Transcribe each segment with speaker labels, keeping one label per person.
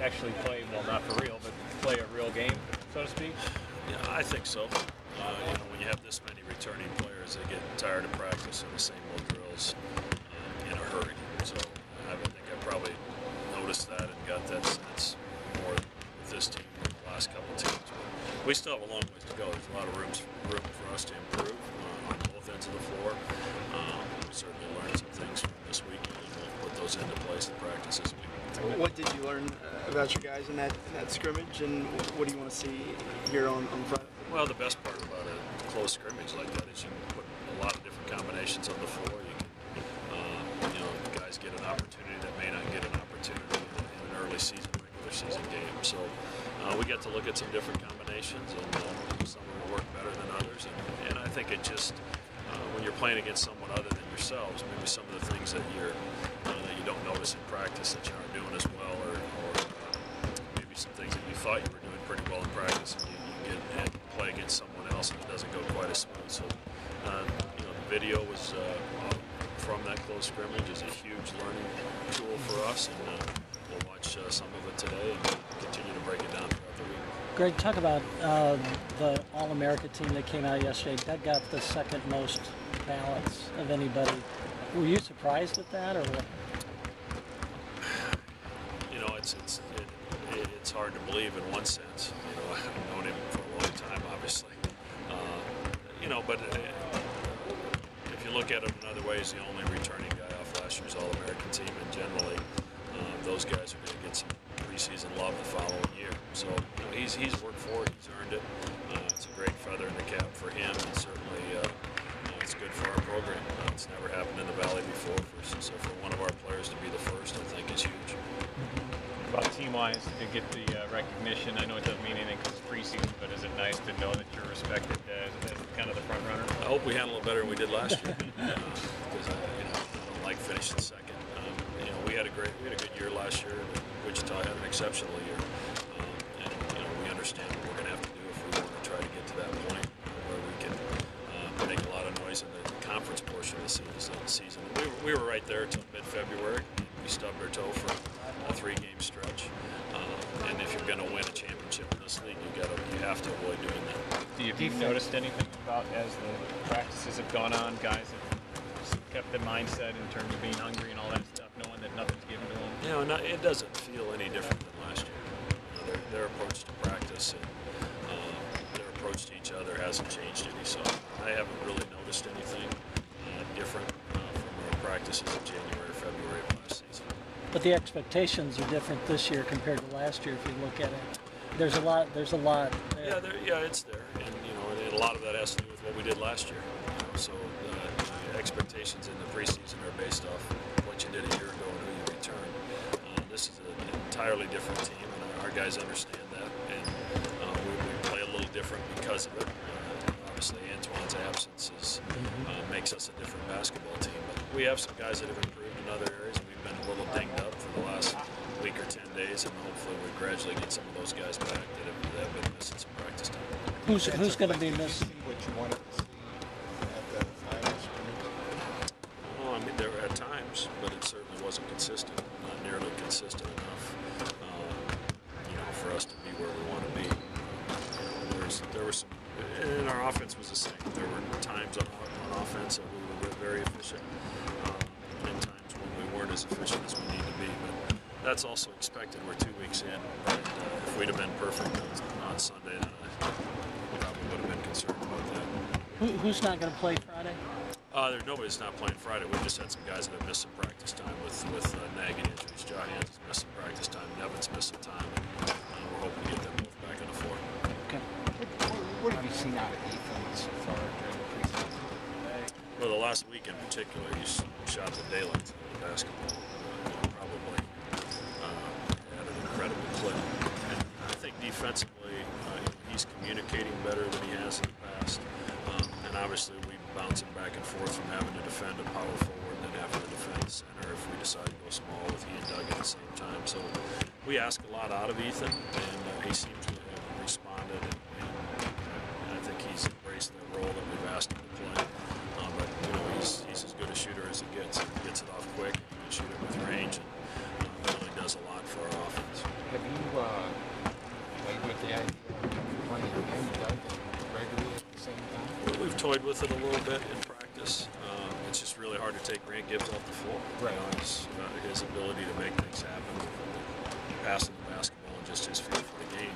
Speaker 1: actually play, well, not for real, but play a real game, so to speak?
Speaker 2: Yeah, I think so. When you have this many returning players, they get tired of practicing the same old drills in a hurry. So I think I probably noticed that and got that sense more with this team than the last couple teams. But we still have a long ways to go. There's a lot of room for us to improve on both ends of the floor. We certainly learned some things from this weekend, and we'll put those into place in practice this week.
Speaker 3: What did you learn about your guys in that scrimmage, and what do you want to see here on Friday?
Speaker 2: Well, the best part about a close scrimmage like that is you can put a lot of different combinations on the floor. You can, guys get an opportunity that may not get an opportunity in an early season, regular season game. So we get to look at some different combinations, and some will work better than others. And I think it just, when you're playing against someone other than yourselves, maybe some of the things that you don't notice in practice that you aren't doing as well, or maybe some things that you thought you were doing pretty well in practice, and you get and play against someone else and it doesn't go quite as smooth. So the video was from that close scrimmage is a huge learning tool for us, and we'll watch some of it today and continue to break it down throughout the week.
Speaker 4: Greg, talk about the All-America team that came out yesterday. That got the second most ballots of anybody. Were you surprised at that, or what?
Speaker 2: It's hard to believe in one sense. I've known him for a long time, obviously. But if you look at it another way, he's the only returning guy off last year's All-American team, and generally those guys are going to get some preseason love the following year. So he's worked for it, he's earned it. It's a great feather in the cap for him, and certainly it's good for our program. It's never happened in the Valley before, so for one of our players to be the first, I think, is huge.
Speaker 1: About team-wise, to get the recognition, I know it doesn't mean anything because it's preseason, but is it nice to know that you're respected as kind of the front runner?
Speaker 2: I hope we handle it better than we did last year, because I don't like finishing second. We had a good year last year. Wichita had an exceptional year, and we understand what we're going to have to do if we want to try to get to that point where we can make a lot of noise in the conference portion of the season. We were right there until mid-February. We stubbed our toe for a 3-game stretch, and if you're going to win a championship in this league, you have to avoid doing that.
Speaker 1: Have you noticed anything about, as the practices have gone on, guys have kept the mindset in terms of being hungry and all that stuff, knowing that nothing's given to them?
Speaker 2: It doesn't feel any different than last year. Their approach to practice and their approach to each other hasn't changed any, so I haven't really noticed anything different from our practices in January or February of last season.
Speaker 4: But the expectations are different this year compared to last year. If you look at it, there's a lot there.
Speaker 2: Yeah, it's there, and a lot of that has to do with what we did last year. So the expectations in the preseason are based off what you did a year ago and who you returned. This is an entirely different team, and our guys understand that, and we play a little different because of it. Obviously, Antoine's absence makes us a different basketball team, but we have some guys that have improved in other areas. We've been a little dinged up for the last week or 10 days, and hopefully we gradually get some of those guys back that have been missing some practice time.
Speaker 4: Who's going to be missing?
Speaker 5: What you wanted to see at the finals?
Speaker 2: Well, there were at times, but it certainly wasn't consistent, not nearly consistent enough, for us to be where we want to be. There were some, and our offense was the same. There were times on offense that we were very efficient, and times when we weren't as efficient as we need to be. But that's also expected. We're 2 weeks in. And, if we'd have been perfect on Sunday, then I probably would have been concerned about that.
Speaker 4: Who's not going to play Friday?
Speaker 2: Nobody's not playing Friday. We've just had some guys that have missed some practice time with nagging injuries. Johans has missed some practice time. Nevin's missed some time. And we're hoping to get them both back on the floor.
Speaker 4: Okay.
Speaker 5: What have you seen out of Ethan so far during the preseason?
Speaker 2: Well, the last week in particular, he's shot the daylight out of basketball. Probably at an incredible clip. And I think defensively, he's communicating better than he has in the past. And obviously, we bounce him back and forth from having to defend a power forward and then having to defend the center if we decide to go small with he and Doug at the same time. So we ask a lot out of Ethan, and he seems to have responded, and I think he's embraced the role that we've asked him to play. But he's as good a shooter as it gets. He gets it off quick, he can shoot it with range, and really does a lot for our offense.
Speaker 5: Have you played with the idea of playing him, Doug, regularly at the same time?
Speaker 2: We've toyed with it a little bit in practice. It's just really hard to take Grant Gibbs off the floor.
Speaker 5: Right.
Speaker 2: You know, his ability to make things happen, passing the basketball, and just his feel for the game.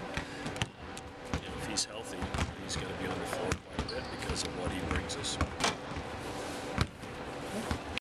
Speaker 2: You know, if he's healthy, he's going to be on the floor quite a bit because of what he brings us.